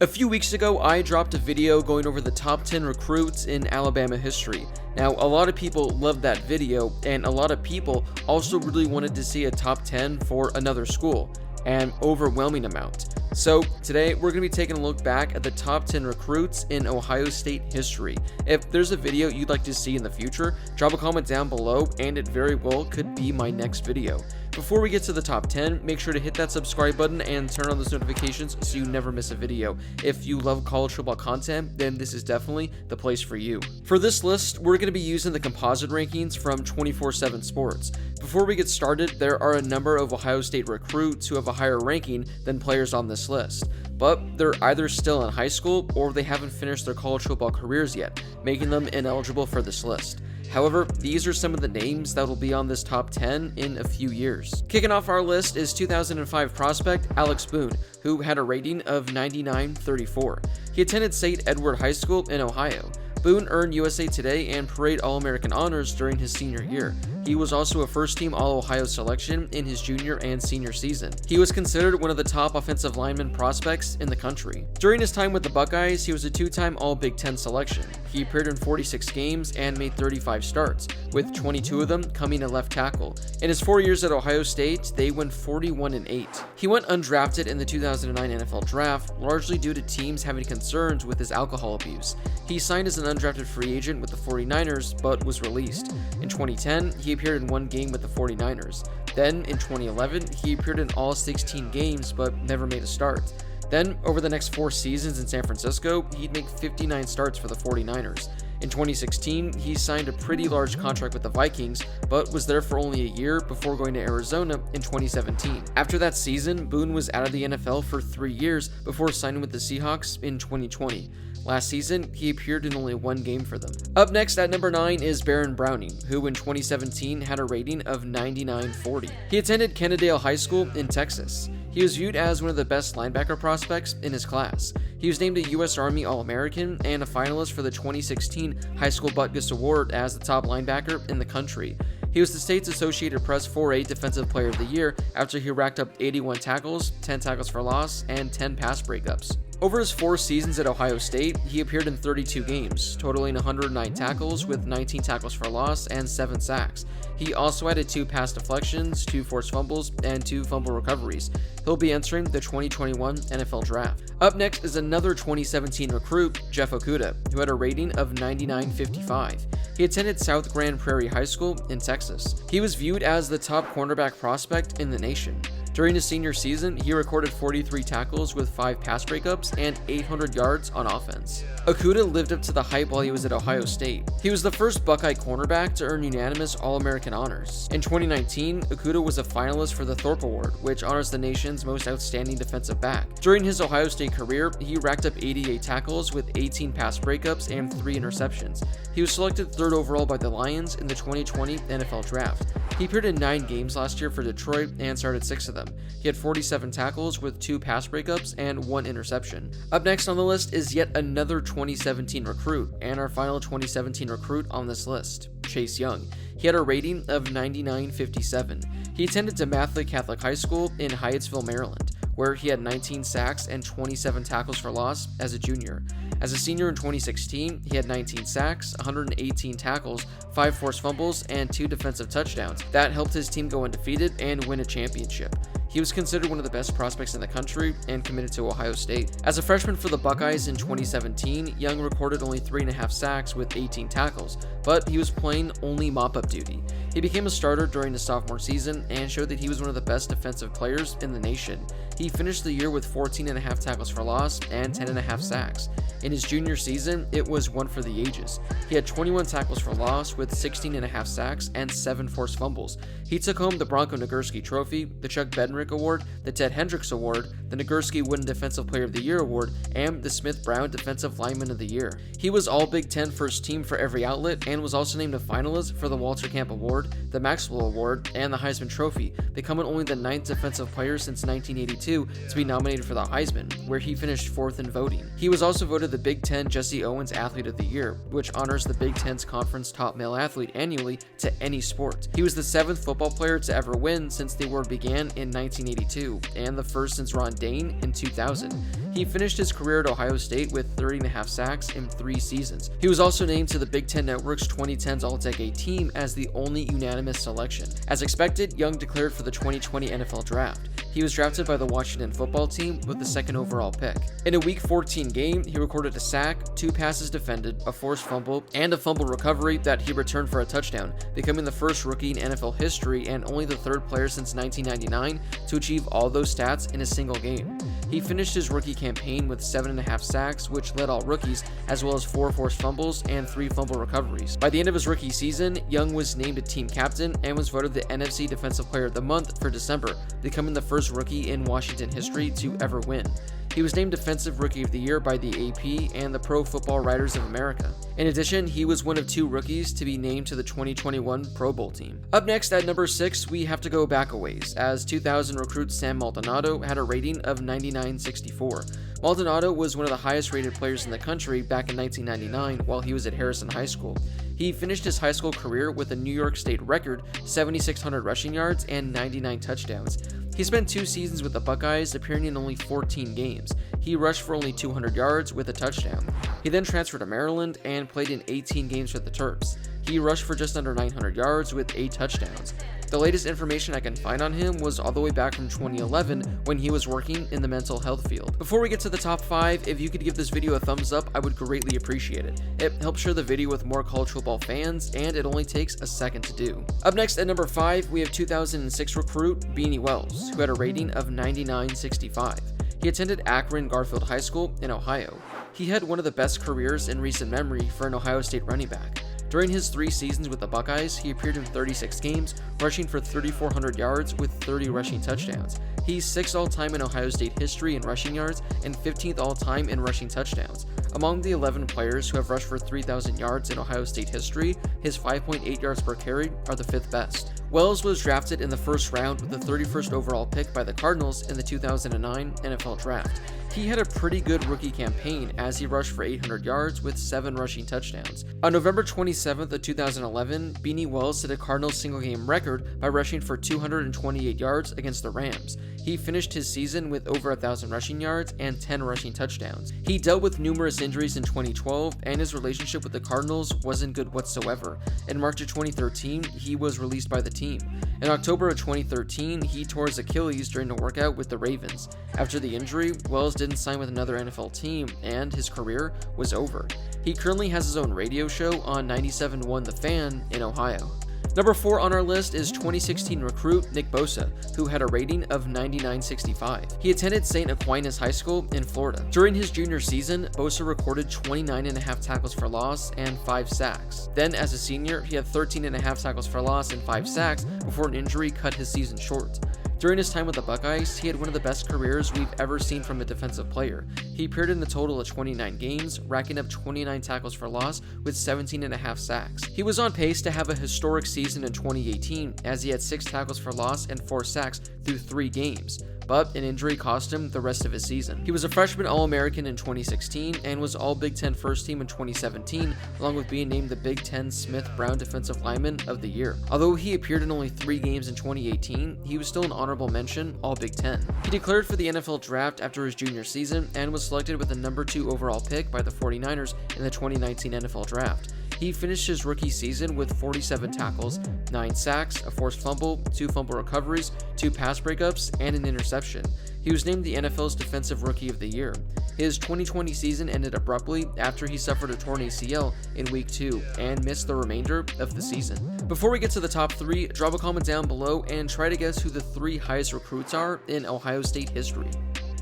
A few weeks ago, I dropped a video going over the top 10 recruits in Alabama history. Now, a lot of people loved that video, and a lot of people also really wanted to see a top 10 for another school, an overwhelming amount. So today, we're going to be taking a look back at the top 10 recruits in Ohio State history. If there's a video you'd like to see in the future, drop a comment down below, and it very well could be my next video. Before we get to the top 10, make sure to hit that subscribe button and turn on those notifications so you never miss a video. If you love college football content, then this is definitely the place for you. For this list, we're going to be using the composite rankings from 24/7 Sports. Before we get started, there are a number of Ohio State recruits who have a higher ranking than players on this list, but they're either still in high school or they haven't finished their college football careers yet, making them ineligible for this list. However, these are some of the names that will be on this top 10 in a few years. Kicking off our list is 2005 prospect Alex Boone, who had a rating of 99.34. He attended St. Edward High School in Ohio. Boone earned USA Today and Parade All-American honors during his senior year. He was also a first-team All-Ohio selection in his junior and senior season. He was considered one of the top offensive lineman prospects in the country. During his time with the Buckeyes, he was a two-time All-Big Ten selection. He appeared in 46 games and made 35 starts, with 22 of them coming at left tackle. In his 4 years at Ohio State, they went 41-8. He went undrafted in the 2009 NFL Draft, largely due to teams having concerns with his alcohol abuse. He signed as an undrafted free agent with the 49ers, but was released. In 2010, he appeared in one game with the 49ers. Then, in 2011, he appeared in all 16 games, but never made a start. Then, over the next 4 seasons in San Francisco, he'd make 59 starts for the 49ers. In 2016, he signed a pretty large contract with the Vikings, but was there for only a year before going to Arizona in 2017. After that season, Boone was out of the NFL for 3 years before signing with the Seahawks in 2020. Last season, he appeared in only one game for them. Up next at number 9 is Baron Browning, who in 2017 had a rating of 99.40. He attended Kennedale High School in Texas. He was viewed as one of the best linebacker prospects in his class. He was named a U.S. Army All-American and a finalist for the 2016 High School Butkus Award as the top linebacker in the country. He was the state's Associated Press 4A Defensive Player of the Year after he racked up 81 tackles, 10 tackles for loss, and 10 pass breakups. Over his 4 seasons at Ohio State, he appeared in 32 games, totaling 109 tackles with 19 tackles for loss and 7 sacks. He also added 2 pass deflections, 2 forced fumbles, and 2 fumble recoveries. He'll be entering the 2021 NFL Draft. Up next is another 2017 recruit, Jeff Okudah, who had a rating of 99.55. He attended South Grand Prairie High School in Texas. He was viewed as the top cornerback prospect in the nation. During his senior season, he recorded 43 tackles with 5 pass breakups and 800 yards on offense. Okudah lived up to the hype while he was at Ohio State. He was the first Buckeye cornerback to earn unanimous All-American honors. In 2019, Okudah was a finalist for the Thorpe Award, which honors the nation's most outstanding defensive back. During his Ohio State career, he racked up 88 tackles with 18 pass breakups and 3 interceptions. He was selected 3rd overall by the Lions in the 2020 NFL Draft. He appeared in 9 games last year for Detroit and started 6 of them. He had 47 tackles with 2 pass breakups and 1 interception. Up next on the list is yet another 2017 recruit, and our final 2017 recruit on this list, Chase Young. He had a rating of 99.57. He attended DeMatha Catholic High School in Hyattsville, Maryland, where he had 19 sacks and 27 tackles for loss as a junior. As a senior in 2016, he had 19 sacks, 118 tackles, 5 forced fumbles, and 2 defensive touchdowns. That helped his team go undefeated and win a championship. He was considered one of the best prospects in the country and committed to Ohio State. As a freshman for the Buckeyes in 2017, Young recorded only 3.5 sacks with 18 tackles, but he was playing only mop-up duty. He became a starter during his sophomore season and showed that he was one of the best defensive players in the nation. He finished the year with 14.5 tackles for loss and 10.5 sacks. In his junior season, it was one for the ages. He had 21 tackles for loss with 16.5 sacks and 7 forced fumbles. He took home the Bronco Nagurski Trophy, the Chuck Bednarik Award, the Ted Hendricks Award, the Nagurski Wooden Defensive Player of the Year Award, and the Smith Brown Defensive Lineman of the Year. He was all Big Ten first team for every outlet and was also named a finalist for the Walter Camp Award, the Maxwell Award, and the Heisman Trophy, becoming only the 9th defensive player since 1982 to be nominated for the Heisman, where he finished 4th in voting. He was also voted the Big Ten Jesse Owens Athlete of the Year, which honors the Big Ten's conference top male athlete annually to any sport. He was the 7th football player to ever win since the award began in 1982, and the first since Ron Dane in 2000. He finished his career at Ohio State with 30.5 sacks in 3 seasons. He was also named to the Big Ten Network's 2010s All-Decade team as the only unanimous selection. As expected, Young declared for the 2020 NFL Draft. He was drafted by the Washington football team with the 2nd overall pick. In a Week 14 game, he recorded a sack, 2 passes defended, a forced fumble, and a fumble recovery that he returned for a touchdown, becoming the first rookie in NFL history and only the 3rd player since 1999 to achieve all those stats in a single game. He finished his rookie campaign with 7.5 sacks, which led all rookies, as well as 4 forced fumbles and 3 fumble recoveries. By the end of his rookie season, Young was named a team captain and was voted the NFC Defensive Player of the Month for December, becoming the first rookie in Washington history to ever win. He was named Defensive Rookie of the Year by the AP and the Pro Football Writers of America. In addition, he was one of 2 rookies to be named to the 2021 Pro Bowl team. Up next at number 6, we have to go back a ways, as 2000 recruit Sam Maldonado had a rating of 99.64. Maldonado was one of the highest rated players in the country back in 1999 while he was at Harrison High School. He finished his high school career with a New York State record 7,600 rushing yards and 99 touchdowns. He spent 2 seasons with the Buckeyes, appearing in only 14 games. He rushed for only 200 yards with a touchdown. He then transferred to Maryland and played in 18 games for the Terps. He rushed for just under 900 yards with 8 touchdowns. The latest information I can find on him was all the way back from 2011 when he was working in the mental health field. Before we get to the top 5, if you could give this video a thumbs up, I would greatly appreciate it. It helps share the video with more college football fans, and it only takes a second to do. Up next at number 5, we have 2006 recruit Beanie Wells, who had a rating of 99.65. He attended Akron Garfield High School in Ohio. He had one of the best careers in recent memory for an Ohio State running back. During his 3 seasons with the Buckeyes, he appeared in 36 games, rushing for 3,400 yards with 30 rushing touchdowns. He's 6th all-time in Ohio State history in rushing yards and 15th all-time in rushing touchdowns. Among the 11 players who have rushed for 3,000 yards in Ohio State history, his 5.8 yards per carry are the 5th best. Wells was drafted in the 1st round with the 31st overall pick by the Cardinals in the 2009 NFL Draft. He had a pretty good rookie campaign as he rushed for 800 yards with 7 rushing touchdowns. On November 27th of 2011, Beanie Wells set a Cardinals single-game record by rushing for 228 yards against the Rams. He finished his season with over 1,000 rushing yards and 10 rushing touchdowns. He dealt with numerous injuries in 2012, and his relationship with the Cardinals wasn't good whatsoever. In March of 2013, he was released by the team. In October of 2013, he tore his Achilles during a workout with the Ravens. After the injury, Wells didn't sign with another NFL team, and his career was over. He currently has his own radio show on 97.1 The Fan in Ohio. Number 4 on our list is 2016 recruit Nick Bosa, who had a rating of 99.65. He attended St. Aquinas High School in Florida. During his junior season, Bosa recorded 29.5 tackles for loss and 5 sacks. Then, as a senior, he had 13.5 tackles for loss and 5 sacks before an injury cut his season short. During his time with the Buckeyes, he had one of the best careers we've ever seen from a defensive player. He appeared in a total of 29 games, racking up 29 tackles for loss with 17.5 sacks. He was on pace to have a historic season in 2018, as he had 6 tackles for loss and 4 sacks through 3 games. But an injury cost him the rest of his season. He was a freshman All-American in 2016 and was All Big Ten First Team in 2017, along with being named the Big Ten Smith-Brown Defensive Lineman of the Year. Although he appeared in only 3 games in 2018, he was still an honorable mention All Big Ten. He declared for the NFL Draft after his junior season and was selected with the number 2 overall pick by the 49ers in the 2019 NFL Draft. He finished his rookie season with 47 tackles, 9 sacks, a forced fumble, 2 fumble recoveries, 2 pass breakups, and an interception. He was named the NFL's Defensive Rookie of the Year. His 2020 season ended abruptly after he suffered a torn ACL in Week 2 and missed the remainder of the season. Before we get to the top 3, drop a comment down below and try to guess who the 3 highest recruits are in Ohio State history.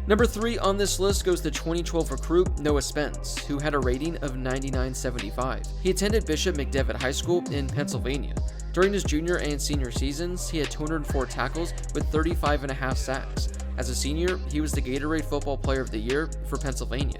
Number 3 on this list goes to 2012 recruit Noah Spence, who had a rating of 99.75. He attended Bishop McDevitt High School in Pennsylvania. During his junior and senior seasons, he had 204 tackles with 35.5 sacks. As a senior, he was the Gatorade Football Player of the Year for Pennsylvania.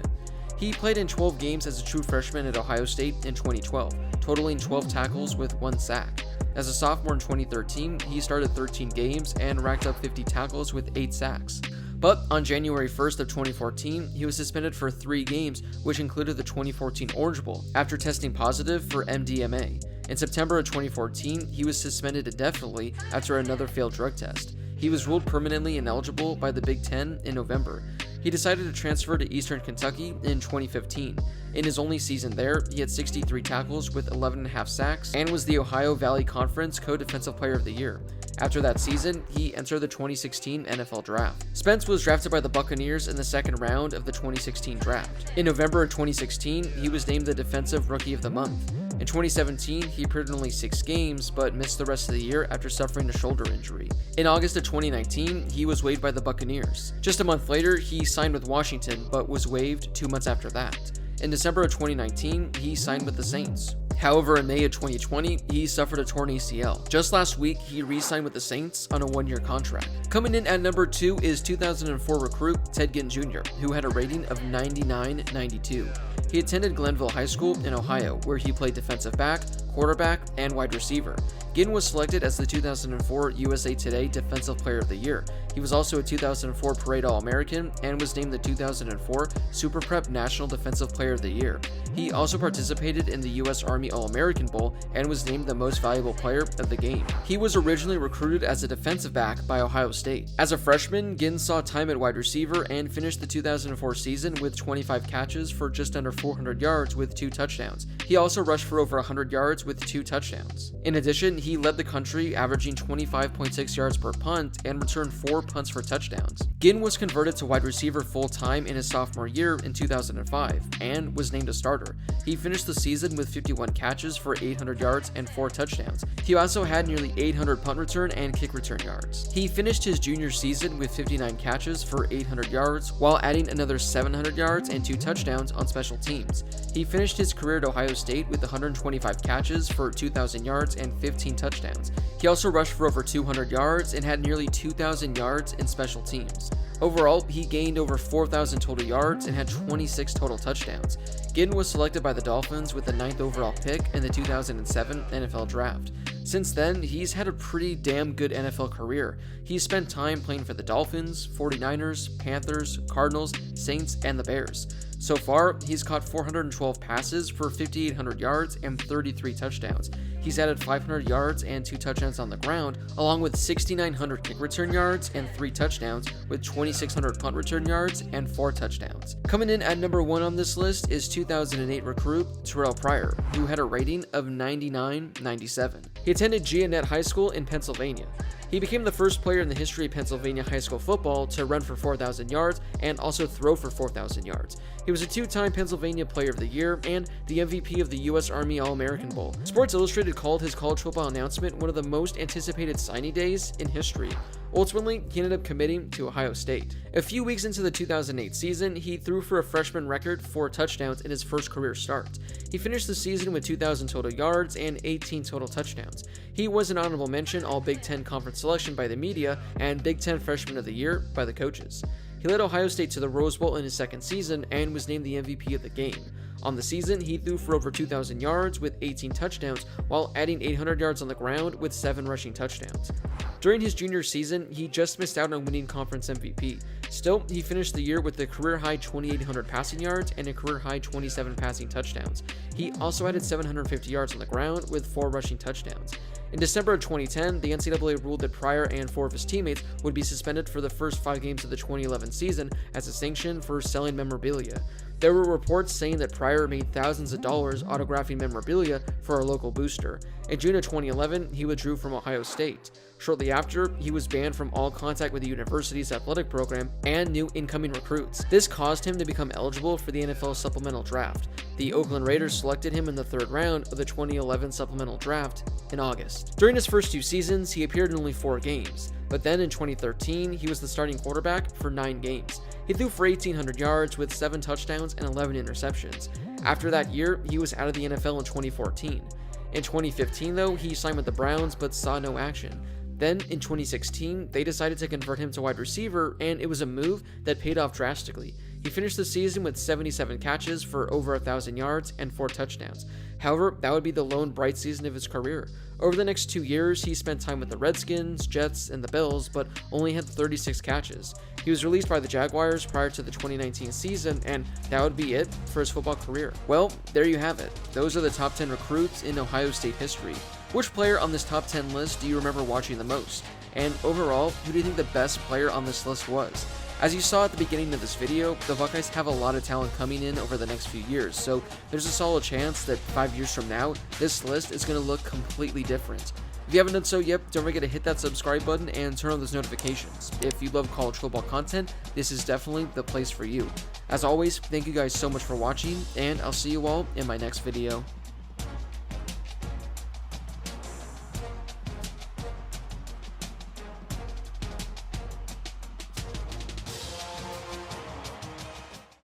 He played in 12 games as a true freshman at Ohio State in 2012, totaling 12 tackles with 1 sack. As a sophomore in 2013, he started 13 games and racked up 50 tackles with 8 sacks. But on January 1st of 2014, he was suspended for 3 games, which included the 2014 Orange Bowl, after testing positive for MDMA. In September of 2014, he was suspended indefinitely after another failed drug test. He was ruled permanently ineligible by the Big Ten in November. He decided to transfer to Eastern Kentucky in 2015. In his only season there, he had 63 tackles with 11.5 sacks and was the Ohio Valley Conference Co-Defensive Player of the Year. After that season, he entered the 2016 NFL Draft. Spence was drafted by the Buccaneers in the second round of the 2016 draft. In November of 2016, he was named the Defensive Rookie of the Month. In 2017, he appeared in only 6 games, but missed the rest of the year after suffering a shoulder injury. In August of 2019, he was waived by the Buccaneers. Just a month later, he signed with Washington, but was waived 2 months after that. In December of 2019, he signed with the Saints. However, in May of 2020, he suffered a torn ACL. Just last week, he re-signed with the Saints on a 1-year contract. Coming in at number 2 is 2004 recruit Ted Ginn Jr., who had a rating of 99.92. He attended Glenville High School in Ohio, where he played defensive back, quarterback, and wide receiver. Ginn was selected as the 2004 USA Today Defensive Player of the Year. He was also a 2004 Parade All-American and was named the 2004 Super Prep National Defensive Player of the Year. He also participated in the U.S. Army All-American Bowl and was named the most valuable player of the game. He was originally recruited as a defensive back by Ohio State. As a freshman, Ginn saw time at wide receiver and finished the 2004 season with 25 catches for just under 400 yards with 2 touchdowns. He also rushed for over 100 yards with 2 touchdowns. In addition, he led the country, averaging 25.6 yards per punt and returned 4 punts for touchdowns. Ginn was converted to wide receiver full-time in his sophomore year in 2005 and was named a starter. He finished the season with 51 catches for 800 yards and 4 touchdowns. He also had nearly 800 punt return and kick return yards. He finished his junior season with 59 catches for 800 yards while adding another 700 yards and 2 touchdowns on special teams. He finished his career at Ohio State with 125 catches for 2,000 yards and 15 touchdowns. He also rushed for over 200 yards and had nearly 2,000 yards in special teams. Overall, he gained over 4,000 total yards and had 26 total touchdowns. Ginn was selected by the Dolphins with the 9th overall pick in the 2007 NFL Draft. Since then, he's had a pretty damn good NFL career. He's spent time playing for the Dolphins, 49ers, Panthers, Cardinals, Saints, and the Bears. So far, he's caught 412 passes for 5,800 yards and 33 touchdowns. He's added 500 yards and 2 touchdowns on the ground, along with 6,900 kick return yards and 3 touchdowns, with 2,600 punt return yards and 4 touchdowns. Coming in at number 1 on this list is 2008 recruit Terrell Pryor, who had a rating of 99.97. He attended Gannett High School in Pennsylvania. He became the first player in the history of Pennsylvania high school football to run for 4,000 yards and also throw for 4,000 yards. He was a 2-time Pennsylvania Player of the Year and the MVP of the U.S. Army All-American Bowl. Sports Illustrated called his college football announcement one of the most anticipated signing days in history. Ultimately, he ended up committing to Ohio State. A few weeks into the 2008 season, he threw for a freshman record 4 touchdowns in his first career start. He finished the season with 2,000 total yards and 18 total touchdowns. He was an honorable mention All Big Ten Conference selection by the media and Big Ten Freshman of the Year by the coaches. He led Ohio State to the Rose Bowl in his second season and was named the MVP of the game. On the season, he threw for over 2,000 yards with 18 touchdowns while adding 800 yards on the ground with 7 rushing touchdowns. During his junior season, he just missed out on winning conference MVP. Still, he finished the year with a career-high 2,800 passing yards and a career-high 27 passing touchdowns. He also added 750 yards on the ground with 4 rushing touchdowns. In December of 2010, the NCAA ruled that Pryor and 4 of his teammates would be suspended for the first 5 games of the 2011 season as a sanction for selling memorabilia. There were reports saying that Pryor made thousands of dollars autographing memorabilia for a local booster. In June of 2011, he withdrew from Ohio State. Shortly after, he was banned from all contact with the university's athletic program and new incoming recruits. This caused him to become eligible for the NFL supplemental draft. The Oakland Raiders selected him in the 3rd round of the 2011 supplemental draft in August. During his first 2 seasons, he appeared in only 4 games, but then in 2013, he was the starting quarterback for 9 games. He threw for 1,800 yards with 7 touchdowns and 11 interceptions. After that year, he was out of the NFL in 2014. In 2015, though, he signed with the Browns but saw no action. Then, in 2016, they decided to convert him to wide receiver, and it was a move that paid off drastically. He finished the season with 77 catches for over 1,000 yards and 4 touchdowns. However, that would be the lone bright season of his career. Over the next 2 years, he spent time with the Redskins, Jets, and the Bills, but only had 36 catches. He was released by the Jaguars prior to the 2019 season, and that would be it for his football career. Well, there you have it. Those are the top 10 recruits in Ohio State history. Which player on this top 10 list do you remember watching the most? And overall, who do you think the best player on this list was? As you saw at the beginning of this video, the Buckeyes have a lot of talent coming in over the next few years, so there's a solid chance that 5 years from now, this list is going to look completely different. If you haven't done so yet, don't forget to hit that subscribe button and turn on those notifications. If you love college football content, this is definitely the place for you. As always, thank you guys so much for watching, and I'll see you all in my next video.